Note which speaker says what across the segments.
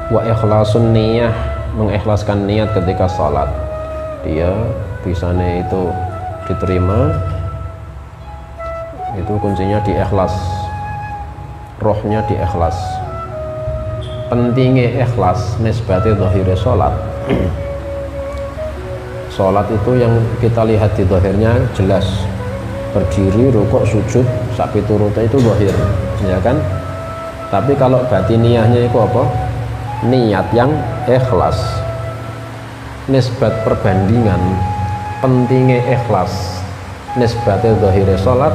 Speaker 1: Wa ikhlasun niyah, mengikhlaskan niat ketika sholat, dia bisanya itu diterima, itu kuncinya di ikhlas, rohnya di ikhlas. Pentingnya ikhlas nisbati zahire sholat. Sholat itu yang kita lihat di zahirnya jelas, berdiri, rukuk, sujud, sapi turutnya itu zahir, ya kan? Tapi kalau batiniyahnya itu apa? Niat yang ikhlas. Nisbat perbandingan pentingnya ikhlas nisbati zahire sholat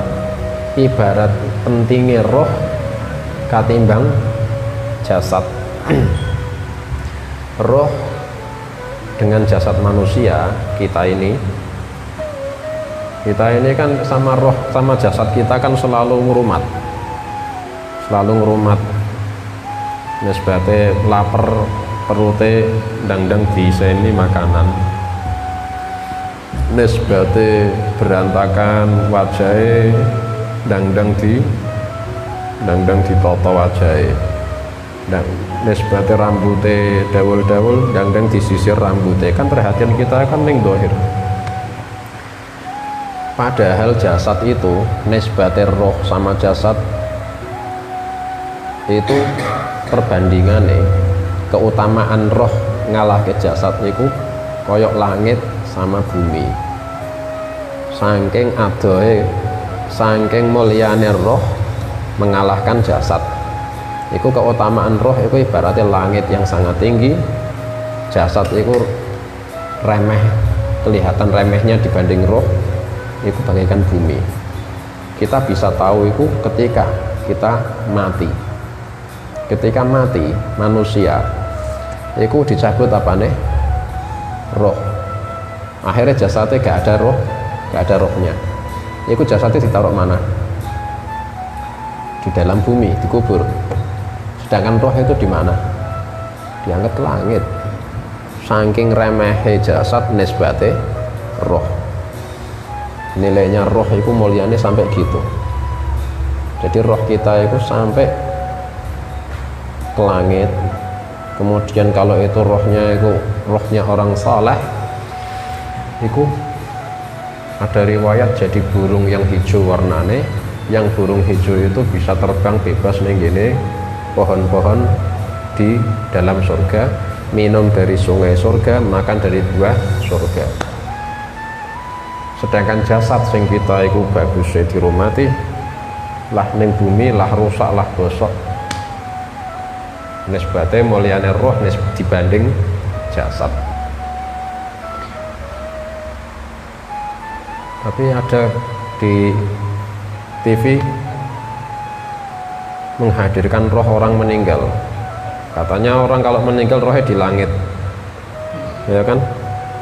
Speaker 1: ibarat pentingnya roh katimbang jasad. Roh dengan jasad manusia kita ini kan sama roh sama jasad kita kan selalu ngurumat nisbate lapar perute dangdang diseni makanan, nisbate berantakan wajahe dangdang ditoto wajahe, dan nisbate rambute dawul-dawul dangdang disisir rambute, kan perhatian kita kan ning dohir. Padahal jasad itu nisbate roh sama jasad itu perbandingannya, keutamaan roh ngalah ke jasad itu koyok langit sama bumi. Saking adohe, saking mulyane roh mengalahkan jasad. Itu keutamaan roh itu ibaratnya langit yang sangat tinggi, jasad itu remeh, kelihatan remehnya dibanding roh, itu bagaikan bumi. Kita bisa tahu itu ketika kita mati. Ketika mati manusia itu dicabut apa nih? Roh. Akhirnya jasadnya gak ada roh, gak ada rohnya. Itu jasadnya ditaruh mana? Di dalam bumi, dikubur. Sedangkan roh itu di mana? Diangkat ke langit. Saking remehe jasad nisbate roh. Nilainya roh itu mulianya sampai gitu. Jadi roh kita itu sampai ke langit. Kemudian kalau itu rohnya orang saleh, itu ada riwayat jadi burung yang hijau warnane, yang burung hijau itu bisa terbang bebas ning gini pohon-pohon di dalam surga, minum dari sungai surga, makan dari buah surga. Sedangkan jasad sing kita itu bagusnya dirumati lah ning bumi lah rusak lah bosok, nisbate mulyane roh dibanding jasad. Tapi ada di TV menghadirkan roh orang meninggal. Katanya orang kalau meninggal rohnya di langit, ya kan?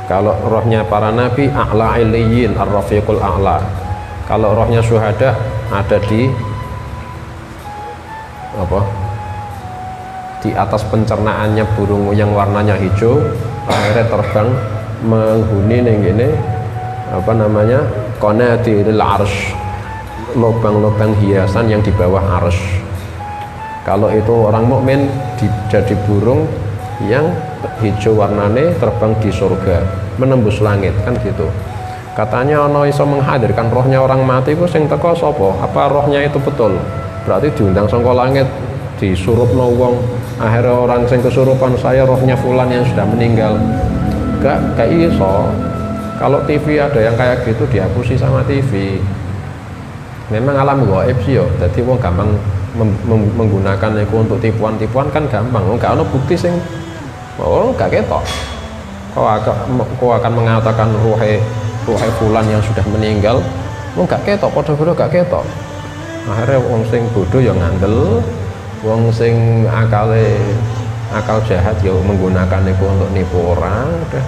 Speaker 1: Kalau rohnya para nabi a'la illiyin ar-rafiqul a'la. Kalau rohnya syuhada ada di apa? Di atas pencernaannya burung yang warnanya hijau, akhirnya terbang menghuni ning gini apa namanya? Qanatil arsy, lubang-lubang hiasan yang di bawah arsy. Kalau itu orang mukmin jadi burung yang hijau warnane terbang di surga, menembus langit, kan gitu. Katanya ono iso menghadirkan rohnya orang mati ku sing teko sapa? Apa rohnya itu betul? Berarti diundang saka langit, disurupno wong. Akhirnya orang sing kesurupan, saya rohnya fulan yang sudah meninggal. Gak iso. Kalau TV ada yang kayak gitu dihapusi sama TV. Memang alam gaib sih yo. Jadi wong gampang menggunakan itu untuk tipuan-tipuan kan gampang. Gak ono bukti sing gak ketok. Kau akan mengatakan ruhe fulan yang sudah meninggal, gak ketok, podo-podo gak ketok. Akhirnya wong sing bodoh yang ngandel, wong sing akal jahat ya menggunakan itu untuk nipu orang. Udah,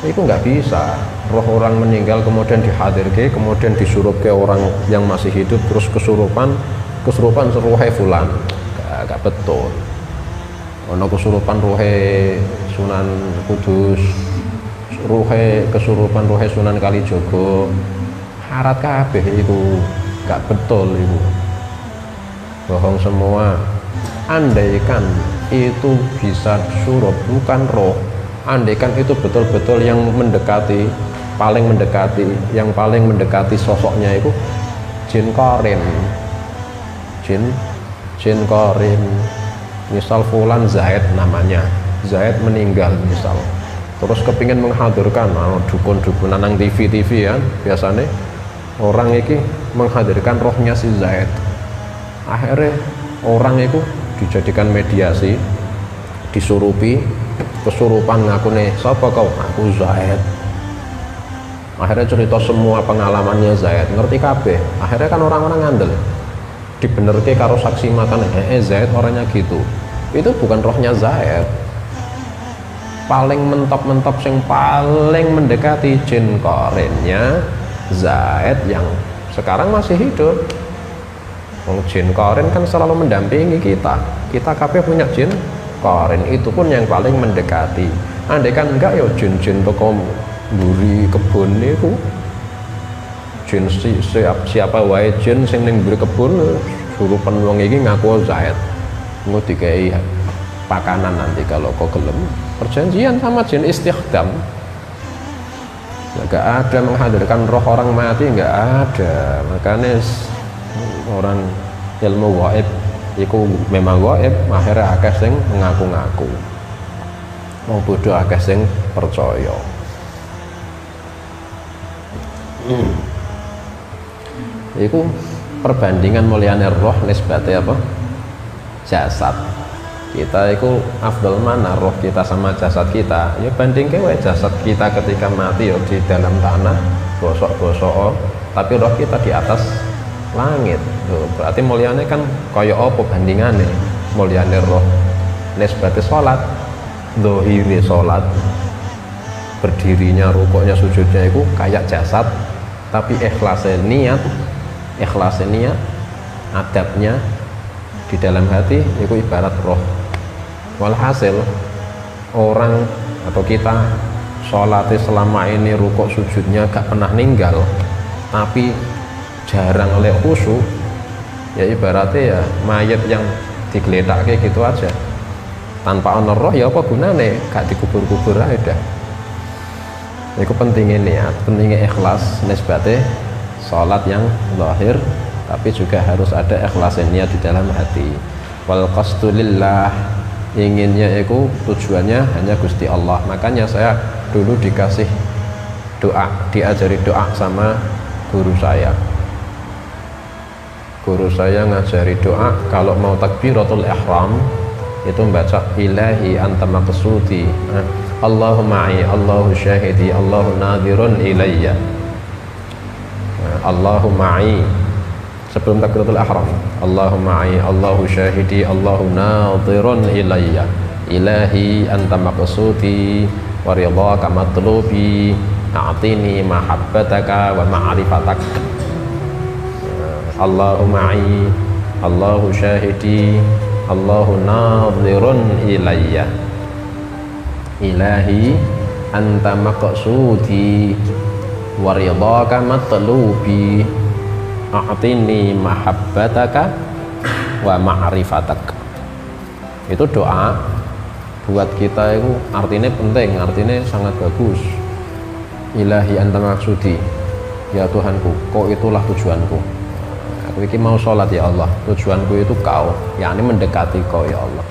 Speaker 1: itu nggak bisa. Roh orang meninggal kemudian dihadirke, kemudian disurup ke orang yang masih hidup, terus kesurupan ruhe fulan, gak betul. Ono kesurupan ruhe Sunan Kudus, kesurupan ruhe Sunan Kalijogo, harat kabeh itu gak betul itu, bohong semua. Andaikan itu bisa surut, bukan roh. Andaikan itu betul-betul yang mendekati, yang paling mendekati sosoknya itu jin korin, jin korin. Misal fulan Zaid namanya, Zaid meninggal misal, terus kepingin menghadirkan dukun-dukunan nang TV ya, biasanya orang iki menghadirkan rohnya si Zaid. Akhirnya orang itu dijadikan mediasi, disurupi, kesurupan ngaku nih, siapa kau? Aku Zaid. Akhirnya cerita semua pengalamannya Zaid, ngerti kabeh. Akhirnya kan orang-orang ngandel, dibenerke karo saksi mata, Zaid orangnya gitu. Itu bukan rohnya Zaid. Paling mentop-mentop yang paling mendekati jin korinnya Zaid yang sekarang masih hidup. Jin korin kan selalu mendampingi kita kabeh punya jin korin, itu pun yang paling mendekati. Andai kan enggak ya jin-jin toko mburi kebun itu, jin siapa wae jin sing ning mburi kebun suruh penuang iki ngaku Zaid, engko dikai pakanan nanti kalau kau gelem. Perjanjian sama jin istikhdam. Enggak ada menghadirkan roh orang mati, enggak ada. Makanya orang ilmu gaib iku memang gaib, akhirnya akeh sing mengaku-ngaku. Wong bodoh akeh sing percaya. Iku perbandingan mulyane roh nisbate apa? Jasad. Kita itu afdal mana roh kita sama jasad kita? Ya bandingke wae jasad kita ketika mati ya di dalam tanah, gosok-gosok, tapi roh kita di atas langit. Berarti mulyane kan kaya apa bandingane? Mulyane roh nisbate salat, dohiri salat, berdirinya, rukuknya, sujudnya itu kayak jasad, tapi ikhlasnya niat, adabnya di dalam hati itu ibarat roh. Walhasil orang atau kita sholatnya selama ini rukuk sujudnya gak pernah ninggal, tapi jarang oleh khusyuk, ya ibaratnya ya mayat yang digeletak kayak gitu aja tanpa honor roh, ya apa gunane, gak dikubur-kubur aja dah. Itu pentingnya niat, pentingnya ikhlas nisbate sholat yang zahir, tapi juga harus ada ikhlasnya niat di dalam hati. Wal qasdu lillah, inginnya itu tujuannya hanya Gusti Allah. Makanya saya dulu dikasih doa, diajari doa sama guru saya. Guru saya ngajari doa kalau mau takbiratul ihram itu membaca ilahi anta maqsudi, Allahumma ma'i, Allahu syahidi, Allahu nadhirun ilayya. Allahumma ma'i sebelum takbiratul ihram, Allahumma ma'i, Allahu syahidi, Allahu nadhirun ilayya, ilahi anta maqsudi wa ridhaka matlubi, a'tini mahabbataka wa ma'rifatak. Allahumma ma'i, Allahu syahidi, Allahu nadhirun ilayya, ilahi anta maqsudi wa ridhaka matlubi, a'tini mahabbataka wa ma'rifatak. Itu doa buat kita itu artinya penting, artinya sangat bagus. Ilahi anta maqsudi, ya Tuhanku, kau itulah tujuanku. Aku ini mau sholat ya Allah, tujuanku itu kau, yakni mendekati kau ya Allah.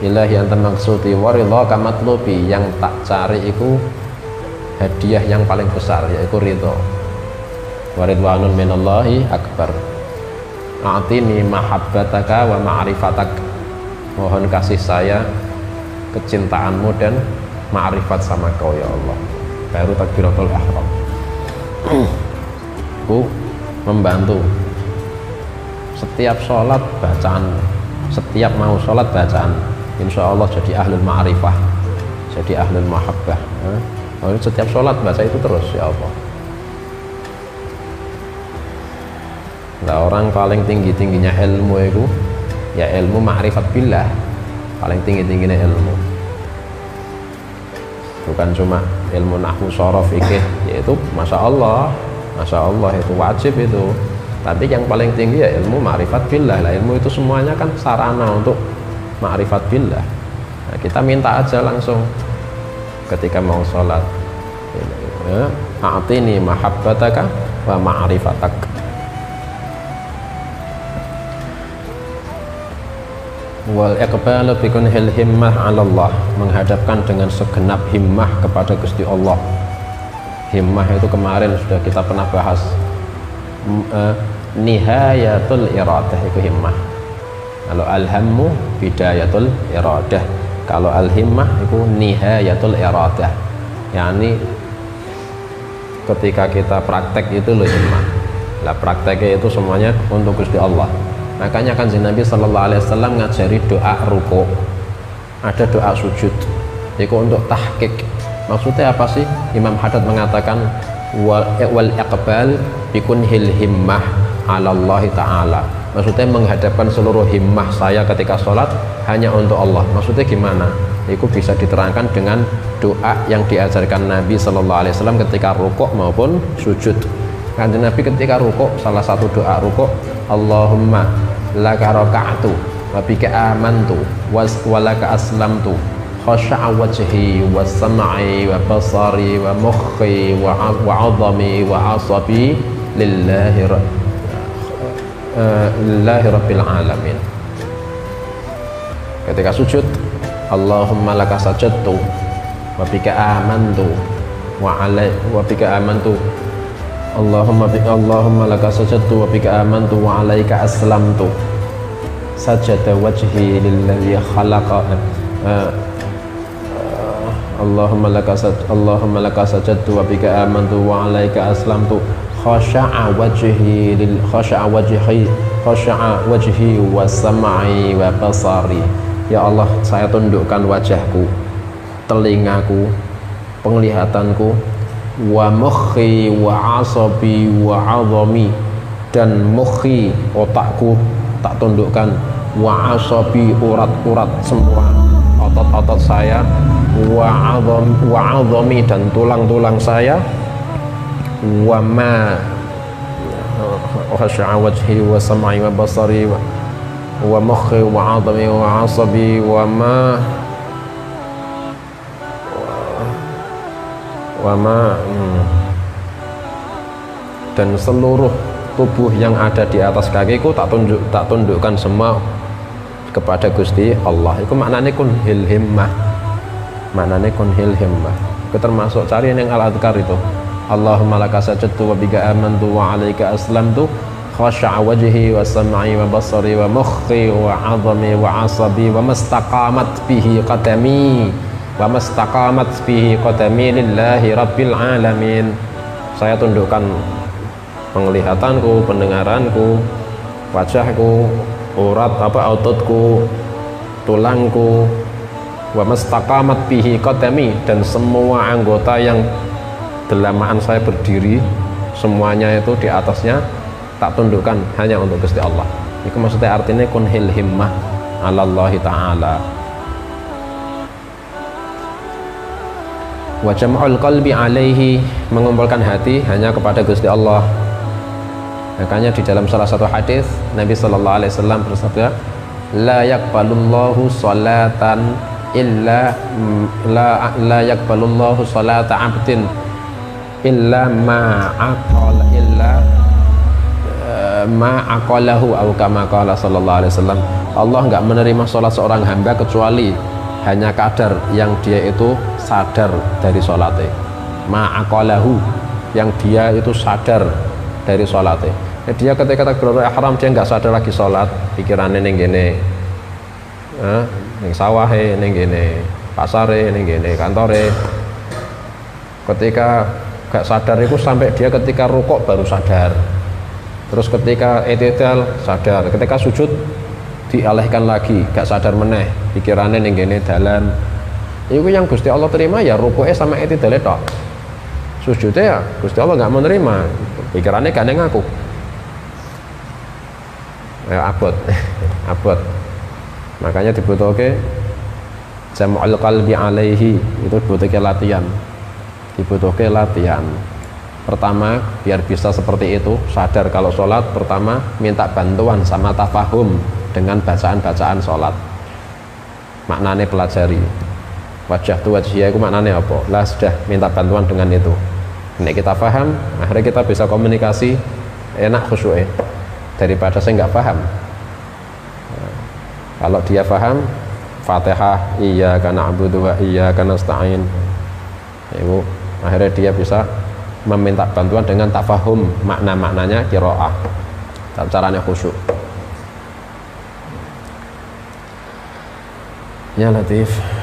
Speaker 1: Ilahi anta maqsudi wa ridhaka matlubi, yang tak cari itu hadiah yang paling besar, yaitu ridho. Wa ridwanun minallahi akbar, a'tini mahabbataka wa ma'rifatak, mohon kasih saya, kecintaanmu dan ma'rifat sama kau ya Allah. Baru takbiratul ihram. Bu membantu setiap sholat bacaan, setiap mau sholat bacaan, insya Allah jadi ahlul ma'rifah, jadi ahlul mahabbah. Setiap sholat baca itu terus ya Allah. Nah, orang paling tingginya ilmu itu ya ilmu ma'rifat billah, paling tingginya ilmu, bukan cuma ilmu nahwu sorof fikih, yaitu masya Allah itu wajib itu, tapi yang paling tinggi ya ilmu ma'rifat billah lah. Ilmu itu semuanya kan sarana untuk ma'rifat billah. Nah, kita minta aja langsung ketika mau sholat, a'tini mahabbataka wa ma'rifatak. Wal iqbalu bi kunhil himmah 'ala Allah, menghadapkan dengan segenap himmah kepada Gusti Allah. Himmah itu kemarin sudah kita pernah bahas, nihayatul iradah itu himmah. Kalau al-hammu bidayatul iradah, kalau al-himmah itu nihayatul iradah, yakni ketika kita praktek itu loh himmah. Lah prakteknya itu semuanya untuk Gusti Allah. Makanya kan Nabi sallallahu alaihi wasallam ngajari doa ruku', ada doa sujud, itu untuk tahqiq. Maksudnya apa sih? Imam Haddad mengatakan wal iqbal bikunhil himmah 'ala Allah taala. Maksudnya menghadapkan seluruh himmah saya ketika sholat hanya untuk Allah. Maksudnya gimana? Itu bisa diterangkan dengan doa yang diajarkan Nabi sallallahu alaihi wasallam ketika ruku' maupun sujud. Kanjeng Nabi ketika ruku', salah satu doa ruku', Allahumma laka raka'tu wa bika amantu wa laka aslamtu khasha'a wajhi wa sam'i wa basari wa mukhi wa 'azami wa 'asabi lillahi rabbil alamin. Ketika sujud, Allahumma laka sajadtu wa bika amantu wa bika amantu Allahumma laka sajadtu wa bika amantu wa alaika aslamtu sajada wajhi lillazi khalaqa Allahumma laka sajadtu wa bika amantu wa alaika aslamtu khasha'a wajhi wa sam'i wa basari. Ya Allah, saya tundukkan wajahku, telingaku, penglihatanku, wa mukhi wa asabi wa 'azami, dan mukhi otakku tak tundukkan, wa asabi urat-urat semua otot-otot saya, wa 'azami dan tulang-tulang saya, wa ma khasha'a wajhi wa sam'i wa basari wa mukhi wa 'azami wa asabi wa dan seluruh tubuh yang ada di atas kakiku tak tundukkan semua kepada Gusti Allah. Itu maknanya kunhil himmah, itu termasuk cari yang al-adhkar itu. Allahumma laka sajadtu wa bika amantu wa alaika aslamtu khasha'a wajhi wa sam'i wa basari wa mukhi wa 'azami wa asabi wa mastaqamat bihi qadami lillahi rabbil alamin. Saya tundukkan penglihatanku, pendengaranku, wajahku, ototku, tulangku, wa mastaqamat bihi qadami, dan semua anggota yang delamaan saya berdiri, semuanya itu di atasnya tak tundukkan hanya untuk Gusti Allah. Itu maksudnya artinya kunhil himmah 'ala Allah taala. Wa jam'ul qalbi alaihi, mengumpulkan hati hanya kepada Gusti Allah. Makanya di dalam salah satu hadis Nabi sallallahu alaihi wasallam bersabda, la yaqbalullahu salatan illa la yaqbalullahu salata 'abdin illa ma aqalahu atau kama qala sallallahu alaihi wasallam. Allah enggak menerima salat seorang hamba kecuali hanya kadar yang dia itu sadar dari sholatnya, ma'aqalahu, yang dia itu sadar dari sholatnya. Dia ketika takbiratul ihram dia nggak sadar lagi sholat, pikirannya ning gene, ning sawahe, ning gene, pasare, ning gene, kantore. Ketika nggak sadar itu sampai dia ketika rukuk baru sadar, terus ketika i'tidal sadar, ketika sujud dialihkan lagi, gak sadar meneh, pikirannya ning gene dalan. Itu yang Gusti Allah terima ya rukuknya sama i'tidale tok. Sujudnya ya Gusti Allah gak menerima, pikirannya gak ning aku. Ya abot. Makanya dibutuhke jam'ul qalbi alaihi, itu dibutuhke latihan. Pertama, biar bisa seperti itu, sadar kalau sholat, pertama minta bantuan sama tafahum dengan bacaan-bacaan sholat. maknane pelajari. Wajah tu wajhiyah itu maknanya apa? Lah sudah minta bantuan dengan itu. Nek kita paham, akhirnya kita bisa komunikasi enak khusyuknya daripada saya nggak paham. Nah, kalau dia paham Fatihah iyyaka na'budu wa iyyaka nasta'in, itu akhirnya dia bisa meminta bantuan dengan tafahum makna-maknanya qiraah, caranya khusyuk. Ya Latif.